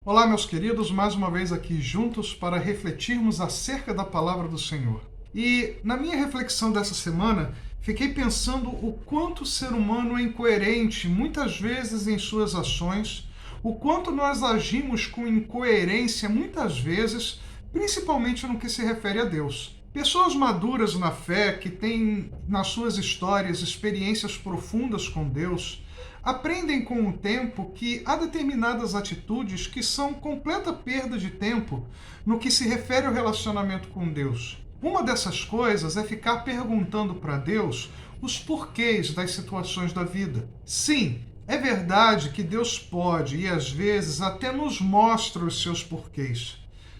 Olá, meus queridos, mais uma vez aqui juntos para refletirmos acerca da palavra do Senhor. E na minha reflexão dessa semana, fiquei pensando o quanto o ser humano é incoerente, muitas vezes em suas ações, o quanto nós agimos com incoerência, muitas vezes, principalmente no que se refere a Deus. Pessoas maduras na fé, que têm nas suas histórias experiências profundas com Deus, aprendem com o tempo que há determinadas atitudes que são completa perda de tempo no que se refere ao relacionamento com Deus. Uma dessas coisas é ficar perguntando para Deus os porquês das situações da vida. Sim, é verdade que Deus pode e às vezes até nos mostra os seus porquês.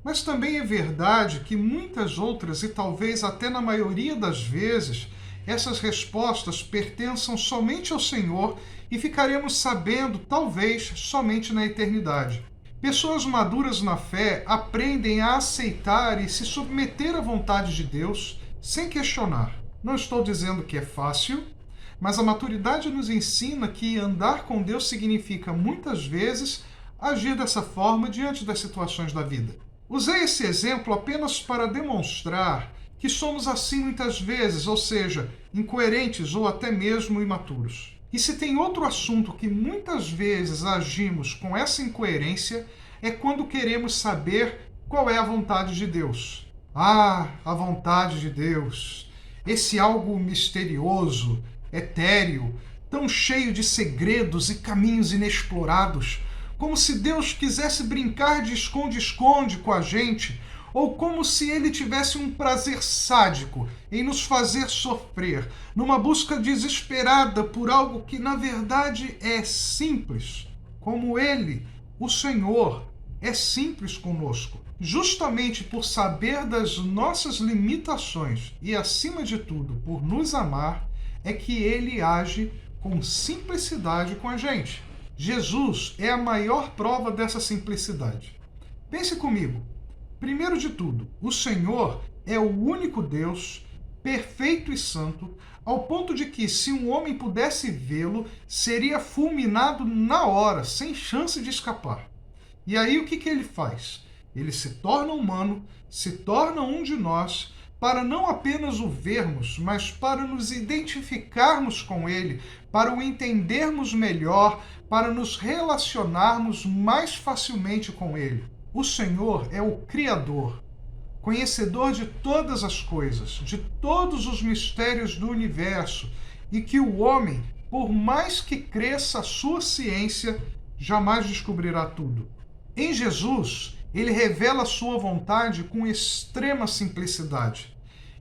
Mas também é verdade que muitas outras, e talvez até na maioria das vezes, essas respostas pertençam somente ao Senhor e ficaremos sabendo, talvez, somente na eternidade. Pessoas maduras na fé aprendem a aceitar e se submeter à vontade de Deus sem questionar. Não estou dizendo que é fácil, mas a maturidade nos ensina que andar com Deus significa, muitas vezes, agir dessa forma diante das situações da vida. Usei esse exemplo apenas para demonstrar que somos assim muitas vezes, ou seja, incoerentes ou até mesmo imaturos. E se tem outro assunto que muitas vezes agimos com essa incoerência, é quando queremos saber qual é a vontade de Deus. Ah, a vontade de Deus! Esse algo misterioso, etéreo, tão cheio de segredos e caminhos inexplorados, como se Deus quisesse brincar de esconde-esconde com a gente, ou como se ele tivesse um prazer sádico em nos fazer sofrer, numa busca desesperada por algo que na verdade é simples, como ele, o Senhor, é simples conosco. Justamente por saber das nossas limitações e, acima de tudo, por nos amar, é que ele age com simplicidade com a gente. Jesus é a maior prova dessa simplicidade. Pense comigo. Primeiro de tudo, o Senhor é o único Deus, perfeito e santo, ao ponto de que, se um homem pudesse vê-lo, seria fulminado na hora, sem chance de escapar. E aí o que ele faz? Ele se torna humano, se torna um de nós, para não apenas o vermos, mas para nos identificarmos com ele, para o entendermos melhor, para nos relacionarmos mais facilmente com ele. O Senhor é o Criador, conhecedor de todas as coisas, de todos os mistérios do universo, e que o homem, por mais que cresça a sua ciência, jamais descobrirá tudo. Em Jesus, ele revela a sua vontade com extrema simplicidade.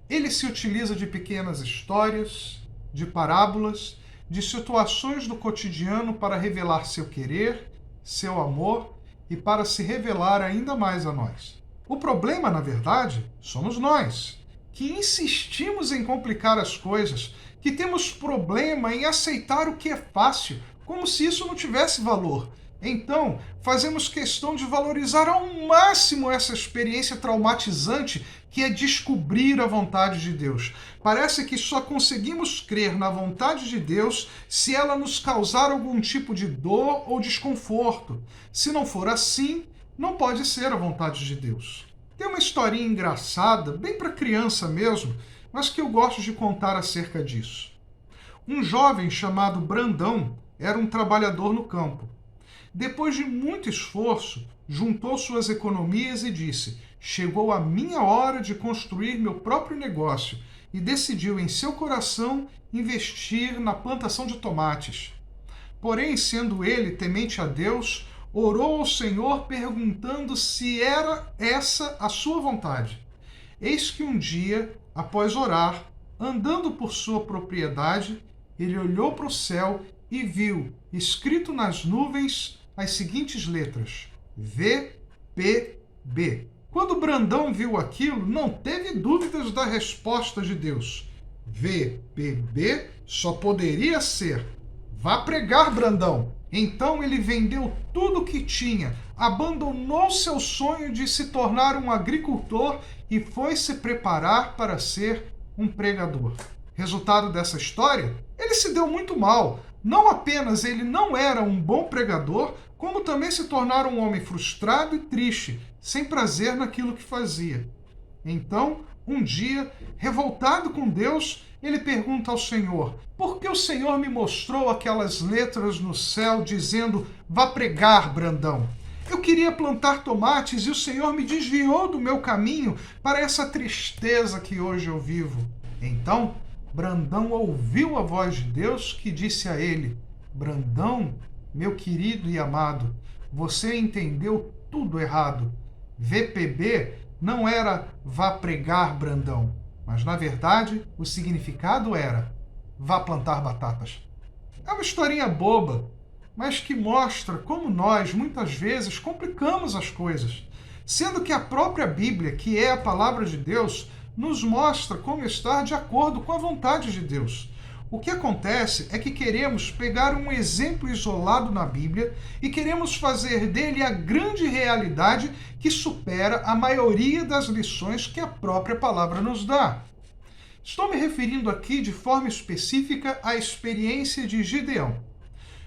Ele se utiliza de pequenas histórias, de parábolas, de situações do cotidiano para revelar seu querer, seu amor e para se revelar ainda mais a nós. O problema, na verdade, somos nós, que insistimos em complicar as coisas, que temos problema em aceitar o que é fácil, como se isso não tivesse valor. Então, fazemos questão de valorizar ao máximo essa experiência traumatizante que é descobrir a vontade de Deus. Parece que só conseguimos crer na vontade de Deus se ela nos causar algum tipo de dor ou desconforto. Se não for assim, não pode ser a vontade de Deus. Tem uma historinha engraçada, bem para criança mesmo, mas que eu gosto de contar acerca disso. Um jovem chamado Brandão era um trabalhador no campo. Depois de muito esforço, juntou suas economias e disse: chegou a minha hora de construir meu próprio negócio, e decidiu em seu coração investir na plantação de tomates. Porém, sendo ele temente a Deus, orou ao Senhor perguntando se era essa a sua vontade. Eis que um dia, após orar, andando por sua propriedade, ele olhou para o céu e viu, escrito nas nuvens, as seguintes letras: VPB. Quando Brandão viu aquilo, não teve dúvidas da resposta de Deus. VPB só poderia ser: vá pregar, Brandão. Então ele vendeu tudo o que tinha, abandonou seu sonho de se tornar um agricultor e foi se preparar para ser um pregador. Resultado dessa história? Ele se deu muito mal. Não apenas ele não era um bom pregador, como também se tornar um homem frustrado e triste, sem prazer naquilo que fazia. Então, um dia, revoltado com Deus, ele pergunta ao Senhor: por que o Senhor me mostrou aquelas letras no céu dizendo: vá pregar, Brandão? Eu queria plantar tomates e o Senhor me desviou do meu caminho para essa tristeza que hoje eu vivo. Então, Brandão ouviu a voz de Deus que disse a ele: Brandão, meu querido e amado, você entendeu tudo errado. VPB não era vá pregar, Brandão, mas na verdade o significado era vá plantar batatas. É uma historinha boba, mas que mostra como nós, muitas vezes, complicamos as coisas, sendo que a própria Bíblia, que é a palavra de Deus, nos mostra como estar de acordo com a vontade de Deus. O que acontece é que queremos pegar um exemplo isolado na Bíblia e queremos fazer dele a grande realidade que supera a maioria das lições que a própria palavra nos dá. Estou me referindo aqui de forma específica à experiência de Gideão.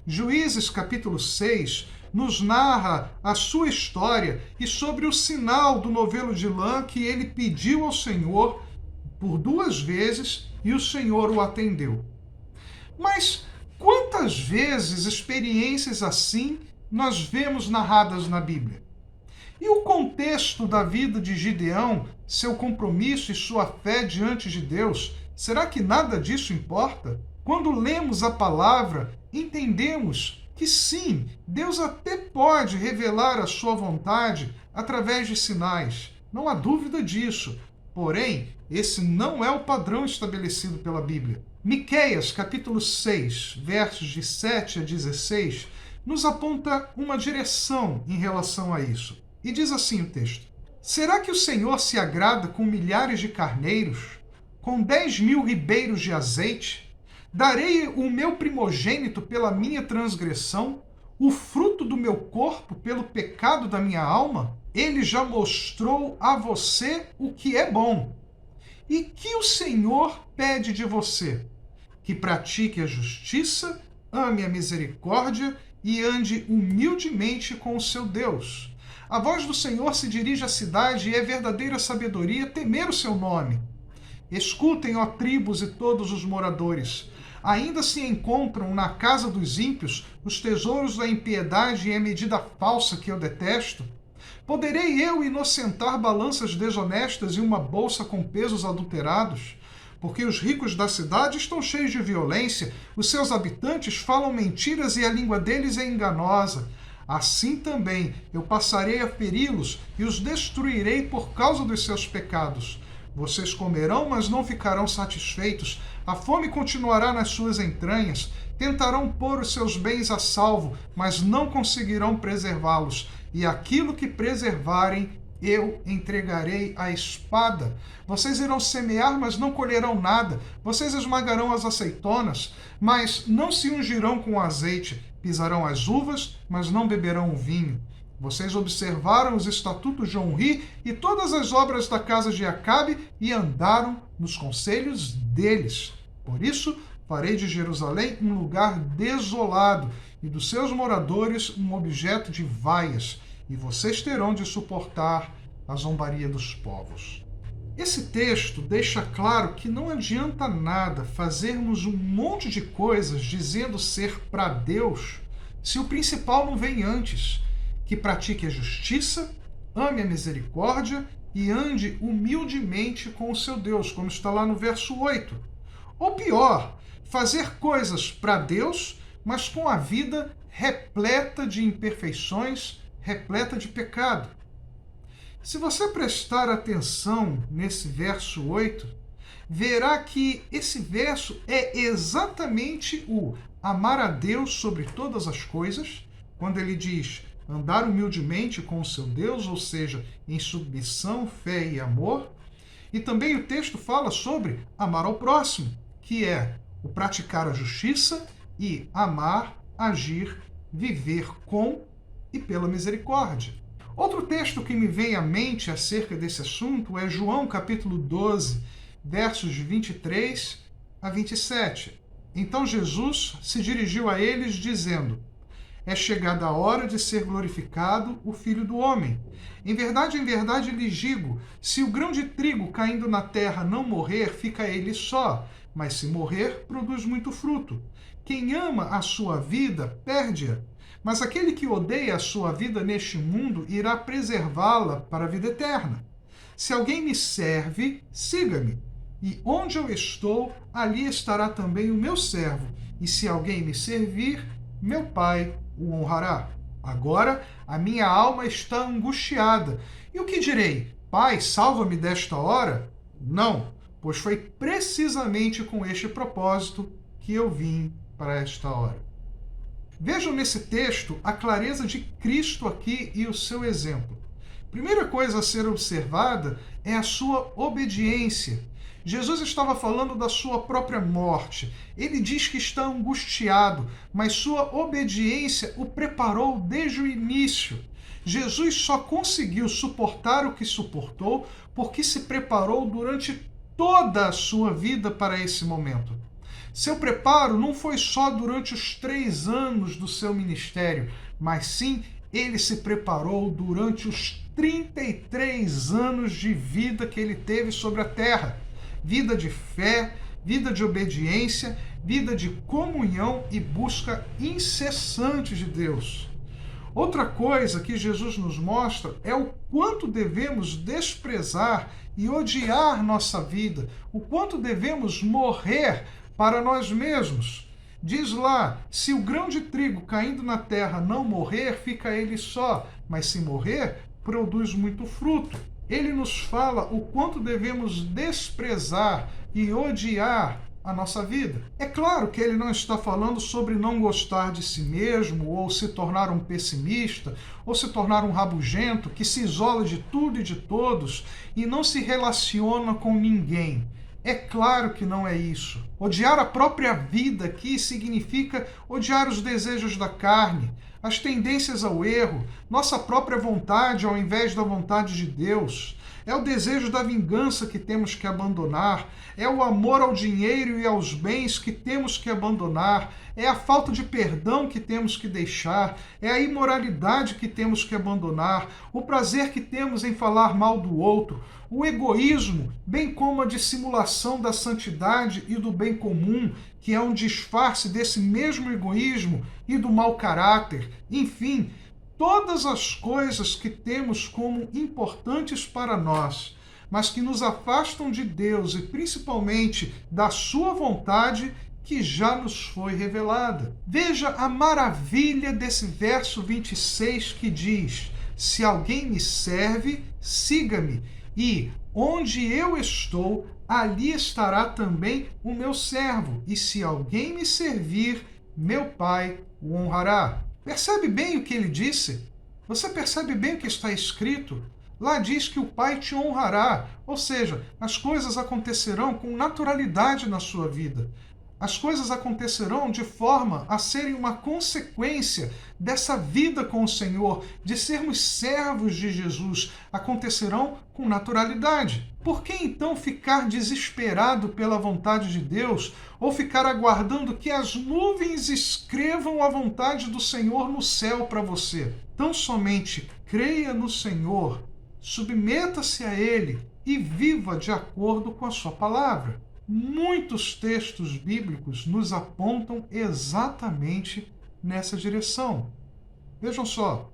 Juízes capítulo 6 nos narra a sua história e sobre o sinal do novelo de lã que ele pediu ao Senhor por 2 vezes e o Senhor o atendeu. Mas quantas vezes experiências assim nós vemos narradas na Bíblia? E o contexto da vida de Gideão, seu compromisso e sua fé diante de Deus, será que nada disso importa? Quando lemos a palavra, entendemos que sim, Deus até pode revelar a sua vontade através de sinais. Não há dúvida disso. Porém, esse não é o padrão estabelecido pela Bíblia. Miqueias, capítulo 6, versos de 7 a 16, nos aponta uma direção em relação a isso. E diz assim o texto: será que o Senhor se agrada com milhares de carneiros, com 10.000 ribeiros de azeite? Darei o meu primogênito pela minha transgressão, o fruto do meu corpo pelo pecado da minha alma? Ele já mostrou a você o que é bom. E que o Senhor pede de você? Que pratique a justiça, ame a misericórdia e ande humildemente com o seu Deus. A voz do Senhor se dirige à cidade e é verdadeira sabedoria temer o seu nome. Escutem, ó tribos e todos os moradores. Ainda se encontram na casa dos ímpios os tesouros da impiedade e a medida falsa que eu detesto? Poderei eu inocentar balanças desonestas e uma bolsa com pesos adulterados? Porque os ricos da cidade estão cheios de violência, os seus habitantes falam mentiras e a língua deles é enganosa. Assim também eu passarei a feri-los e os destruirei por causa dos seus pecados. Vocês comerão, mas não ficarão satisfeitos. A fome continuará nas suas entranhas. Tentarão pôr os seus bens a salvo, mas não conseguirão preservá-los. E aquilo que preservarem, eu entregarei à espada. Vocês irão semear, mas não colherão nada. Vocês esmagarão as azeitonas, mas não se ungirão com azeite. Pisarão as uvas, mas não beberão o vinho. Vocês observaram os estatutos de Onri e todas as obras da casa de Acabe e andaram nos conselhos deles. Por isso, farei de Jerusalém um lugar desolado e dos seus moradores um objeto de vaias, e vocês terão de suportar a zombaria dos povos. Esse texto deixa claro que não adianta nada fazermos um monte de coisas dizendo ser para Deus se o principal não vem antes. Que pratique a justiça, ame a misericórdia e ande humildemente com o seu Deus, como está lá no verso 8. Ou pior, fazer coisas para Deus, mas com a vida repleta de imperfeições, repleta de pecado. Se você prestar atenção nesse verso 8, verá que esse verso é exatamente o amar a Deus sobre todas as coisas, quando ele diz andar humildemente com o seu Deus, ou seja, em submissão, fé e amor. E também o texto fala sobre amar ao próximo, que é o praticar a justiça e amar, agir, viver com e pela misericórdia. Outro texto que me vem à mente acerca desse assunto é João capítulo 12, versos de 23 a 27. Então Jesus se dirigiu a eles dizendo: É chegada a hora de ser glorificado o Filho do Homem. Em verdade lhes digo, se o grão de trigo caindo na terra não morrer, fica ele só, mas se morrer, produz muito fruto. Quem ama a sua vida, perde-a, mas aquele que odeia a sua vida neste mundo irá preservá-la para a vida eterna. Se alguém me serve, siga-me, e onde eu estou, ali estará também o meu servo, e se alguém me servir, meu Pai o honrará. Agora a minha alma está angustiada. E o que direi? Pai, salva-me desta hora? Não, pois foi precisamente com este propósito que eu vim para esta hora. Vejam nesse texto a clareza de Cristo aqui e o seu exemplo. Primeira coisa a ser observada é a sua obediência. Jesus estava falando da sua própria morte. Ele diz que está angustiado, mas sua obediência o preparou desde o início. Jesus só conseguiu suportar o que suportou porque se preparou durante toda a sua vida para esse momento. Seu preparo não foi só durante os 3 anos do seu ministério, mas sim ele se preparou durante os 33 anos de vida que ele teve sobre a terra. Vida de fé, vida de obediência, vida de comunhão e busca incessante de Deus. Outra coisa que Jesus nos mostra é o quanto devemos desprezar e odiar nossa vida, o quanto devemos morrer para nós mesmos. Diz lá, se o grão de trigo caindo na terra não morrer, fica ele só, mas se morrer, produz muito fruto. Ele nos fala o quanto devemos desprezar e odiar a nossa vida. É claro que ele não está falando sobre não gostar de si mesmo, ou se tornar um pessimista, ou se tornar um rabugento que se isola de tudo e de todos e não se relaciona com ninguém. É claro que não é isso. Odiar a própria vida aqui significa odiar os desejos da carne, as tendências ao erro, nossa própria vontade ao invés da vontade de Deus. É o desejo da vingança que temos que abandonar, é o amor ao dinheiro e aos bens que temos que abandonar, é a falta de perdão que temos que deixar, é a imoralidade que temos que abandonar, o prazer que temos em falar mal do outro, o egoísmo, bem como a dissimulação da santidade e do bem comum, que é um disfarce desse mesmo egoísmo e do mau caráter. Enfim, todas as coisas que temos como importantes para nós, mas que nos afastam de Deus e principalmente da sua vontade que já nos foi revelada. Veja a maravilha desse verso 26 que diz: se alguém me serve, siga-me, e onde eu estou, ali estará também o meu servo, e se alguém me servir, meu Pai o honrará. Percebe bem o que ele disse? Você percebe bem o que está escrito? Lá diz que o Pai te honrará, ou seja, as coisas acontecerão com naturalidade na sua vida. As coisas acontecerão de forma a serem uma consequência dessa vida com o Senhor, de sermos servos de Jesus. Acontecerão com naturalidade. Por que então ficar desesperado pela vontade de Deus ou ficar aguardando que as nuvens escrevam a vontade do Senhor no céu para você? Tão somente creia no Senhor, submeta-se a Ele e viva de acordo com a sua palavra. Muitos textos bíblicos nos apontam exatamente nessa direção. Vejam só: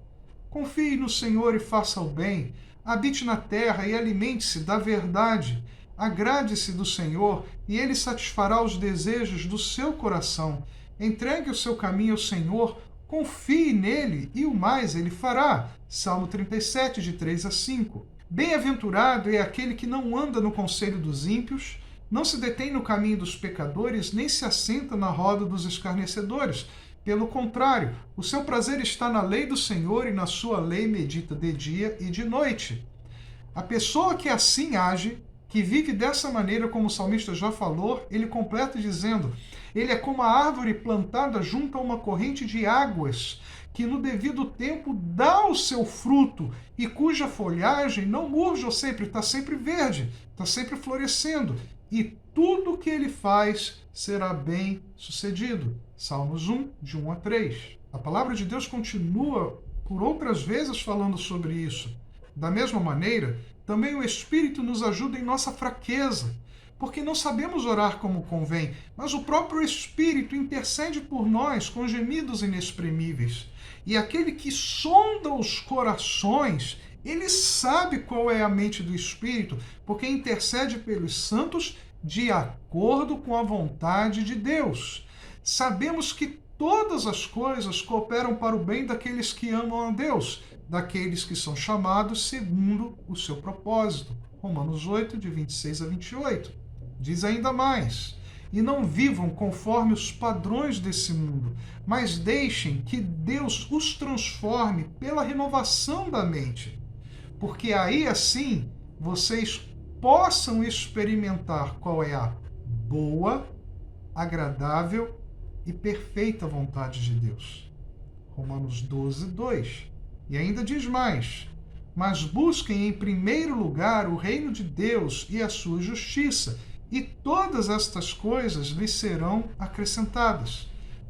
confie no Senhor e faça o bem, habite na terra e alimente-se da verdade, agrade-se do Senhor e Ele satisfará os desejos do seu coração. Entregue o seu caminho ao Senhor, confie nele e o mais Ele fará. Salmo 37, de 3 a 5. Bem-aventurado é aquele que não anda no conselho dos ímpios, não se detém no caminho dos pecadores, nem se assenta na roda dos escarnecedores. Pelo contrário, o seu prazer está na lei do Senhor e na sua lei medita de dia e de noite. A pessoa que assim age, que vive dessa maneira, como o salmista já falou, ele completa dizendo: ele é como a árvore plantada junto a uma corrente de águas, que no devido tempo dá o seu fruto e cuja folhagem não murcha, ou sempre está sempre verde, está sempre florescendo. E tudo que ele faz será bem sucedido. Salmos 1, de 1 a 3. A palavra de Deus continua por outras vezes falando sobre isso. Da mesma maneira, também o Espírito nos ajuda em nossa fraqueza, porque não sabemos orar como convém, mas o próprio Espírito intercede por nós com gemidos inexprimíveis. E aquele que sonda os corações, ele sabe qual é a mente do Espírito, porque intercede pelos santos de acordo com a vontade de Deus. Sabemos que todas as coisas cooperam para o bem daqueles que amam a Deus, daqueles que são chamados segundo o seu propósito. Romanos 8, de 26 a 28. Diz ainda mais: e não vivam conforme os padrões desse mundo, mas deixem que Deus os transforme pela renovação da mente, porque aí assim vocês possam experimentar qual é a boa, agradável e perfeita vontade de Deus. Romanos 12, 2. E ainda diz mais: mas busquem em primeiro lugar o reino de Deus e a sua justiça, e todas estas coisas lhes serão acrescentadas.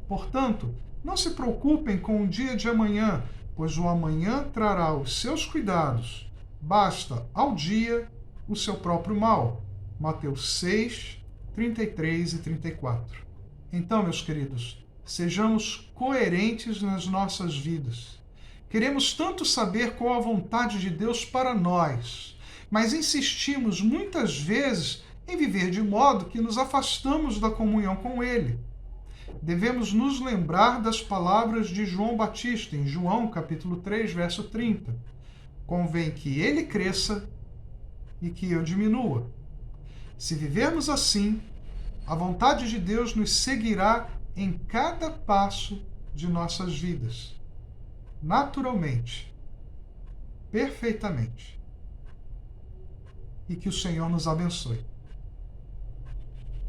Portanto, não se preocupem com o dia de amanhã, pois o amanhã trará os seus cuidados. Basta ao dia o seu próprio mal. Mateus 6, 33 e 34. Então, meus queridos, sejamos coerentes nas nossas vidas. Queremos tanto saber qual a vontade de Deus para nós, mas insistimos muitas vezes em viver de modo que nos afastamos da comunhão com Ele. Devemos nos lembrar das palavras de João Batista, em João capítulo 3, verso 30. Convém que Ele cresça e que eu diminua. Se vivermos assim, a vontade de Deus nos seguirá em cada passo de nossas vidas, naturalmente, perfeitamente. E que o Senhor nos abençoe.